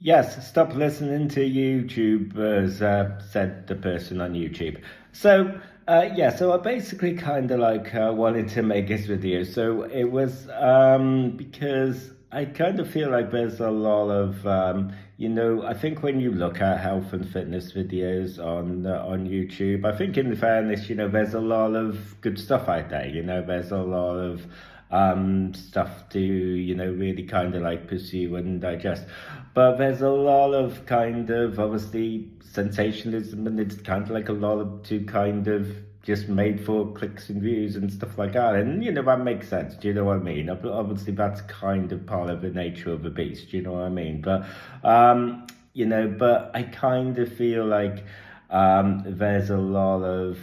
Yes, stop listening to YouTube, as said the person on YouTube. So, so I basically kind of like wanted to make this video. So it was because I kind of feel like there's a lot of, I think when you look at health and fitness videos on YouTube, I think in fairness, there's a lot of good stuff out there. There's a lot of stuff to really kind of like pursue and digest, but there's a lot of kind of obviously sensationalism, and it's kind of like a lot of to kind of just made for clicks and views and stuff like that. And that makes sense, do you know what I mean? Obviously that's kind of part of the nature of the beast, do you know what I mean? But but I kind of feel like there's a lot of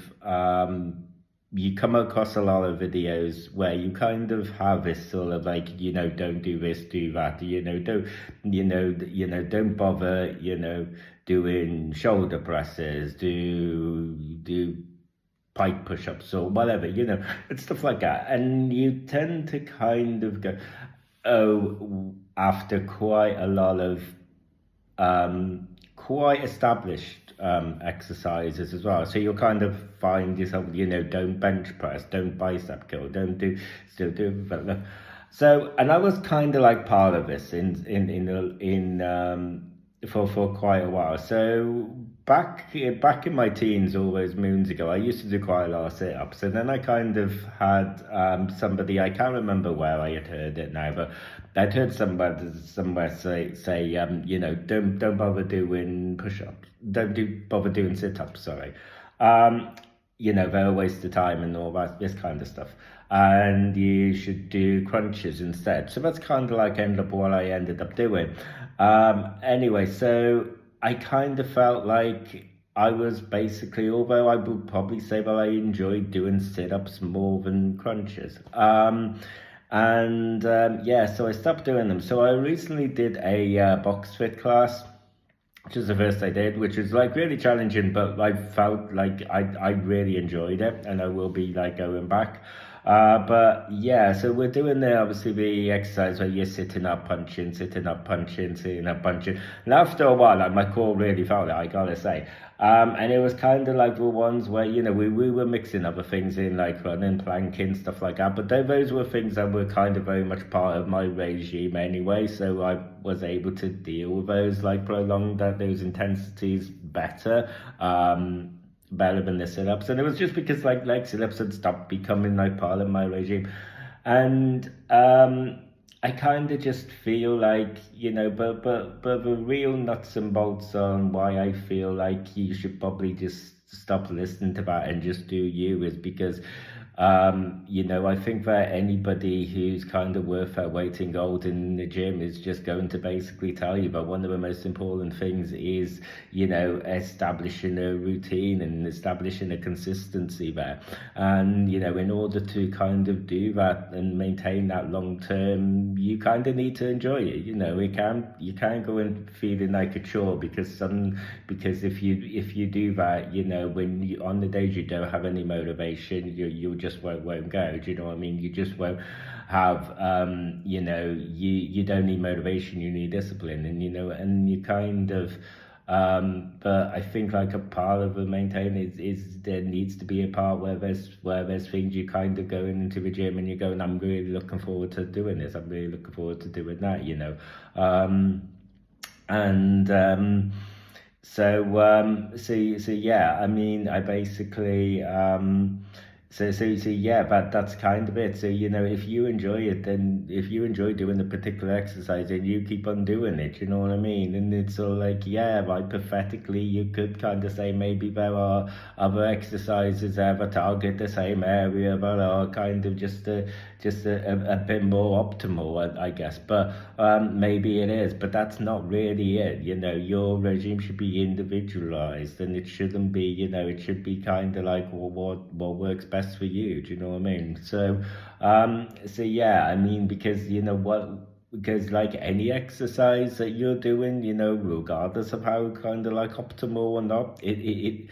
you come across a lot of videos where you kind of have this sort of like, don't do this, do that, don't bother, doing shoulder presses, do pike push-ups or whatever, and stuff like that. And you tend to kind of go, oh, after quite a lot of quite established exercises as well. So you'll kind of find yourself, don't bench press, don't bicep curl, don't do, still do. So, and I was kind of like part of this for quite a while. So back in my teens, all those moons ago, I used to do quite a lot of sit-ups, and then I kind of had somebody, I can't remember where I had heard it now, but I'd heard somewhere say don't bother doing push-ups, bother doing sit-ups, sorry. They're a waste of time and all that, this kind of stuff. And you should do crunches instead. So that's kind of like what I ended up doing. Anyway, so I kind of felt like I was basically, although I would probably say that I enjoyed doing sit-ups more than crunches. So I stopped doing them. So I recently did a box fit class, which is the first I did, which was like really challenging, but I felt like I really enjoyed it, and I will be like going back. But yeah, so we're doing obviously the exercise where you're sitting up punching, sitting up punching, sitting up punching. And after a while, like my core really felt it, I gotta say. And it was kind of like the ones where, we were mixing other things in, like running, planking, stuff like that. But those were things that were kind of very much part of my regime anyway. So I was able to deal with those, like those intensities better. Better than the sit-ups, and it was just because like sit-ups had stopped becoming like part of my regime. And I kind of just feel like, but the real nuts and bolts on why I feel like you should probably just stop listening to that and just do you is because I think that anybody who's kind of worth their weight in gold in the gym is just going to basically tell you that one of the most important things is, establishing a routine and establishing a consistency there. And, in order to kind of do that and maintain that long term, you kind of need to enjoy it. You can't go and feeling like a chore because if you do that, when you, on the days you don't have any motivation, you just won't go. Do you know what I mean? You just won't have you don't need motivation, you need discipline, and you kind of but I think like a part of the maintain is there needs to be a part where there's things you kind of going into the gym and you're going, I'm really looking forward to doing this, I'm really looking forward to doing that, so yeah, I mean, I basically so yeah, but that's kind of it. So if you enjoy it, then if you enjoy doing the particular exercise, then you keep on doing it. You know what I mean? And it's all like, yeah, hypothetically, you could kind of say maybe there are other exercises that target the same area that are kind of just a bit more optimal, I guess. But maybe it is, but that's not really it. Your regime should be individualized, and it shouldn't be. It should be kind of like, well, what works best for you. Do you know what I mean? So yeah, I mean, because because like any exercise that you're doing, regardless of how kind of like optimal or not, it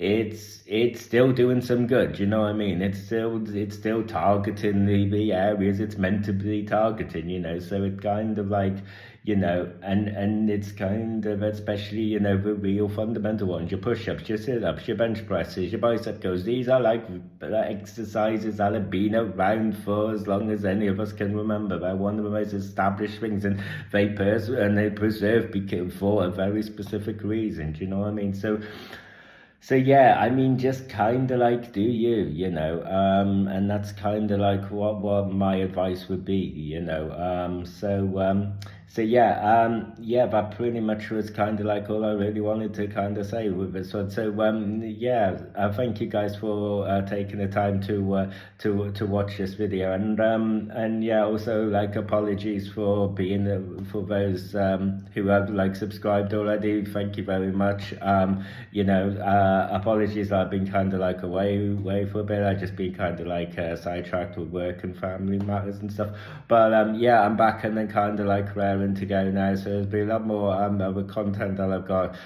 it's still doing some good. You know what I mean? It's still targeting the areas it's meant to be targeting. So it kind of like, and it's kind of, especially, the real fundamental ones, your push-ups, your sit-ups, your bench presses, your bicep curls. These are like exercises that have been around for as long as any of us can remember. They're one of the most established things, and they preserve for a very specific reason. Do you know what I mean? So yeah, I mean, just kind of like do you, and that's kind of like what my advice would be, so yeah, that pretty much was kind of like all I really wanted to kind of say with this one. So yeah, thank you guys for taking the time to watch this video, and yeah, also like apologies for being for those who have like subscribed already. Thank you very much. Apologies, I've been kind of like away for a bit. I've just been kind of like sidetracked with work and family matters and stuff. But yeah, I'm back and then kind of like raring to go now. So there's been a lot more other content that I've got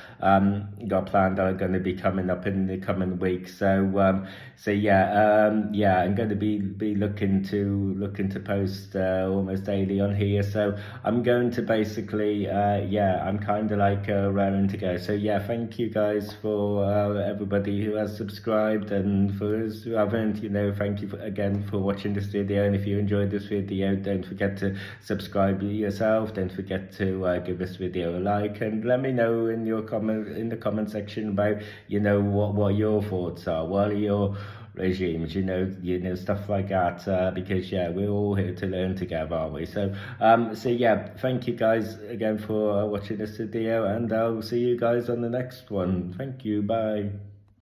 planned that are going to be coming up in the coming weeks. So yeah, I'm going to be looking to post almost daily on here. So I'm going to basically I'm kind of like raring to go. So yeah, thank you guys for everybody who has subscribed, and for those who haven't, thank you again for watching this video. And if you enjoyed this video, don't forget to subscribe yourself. Don't forget to give this video a like, and let me know in the comment section about what your thoughts are, what are your regimes, stuff like that, because yeah, we're all here to learn together, aren't we? So yeah, thank you guys again for watching this video, and I'll see you guys on the next one. Thank you, bye.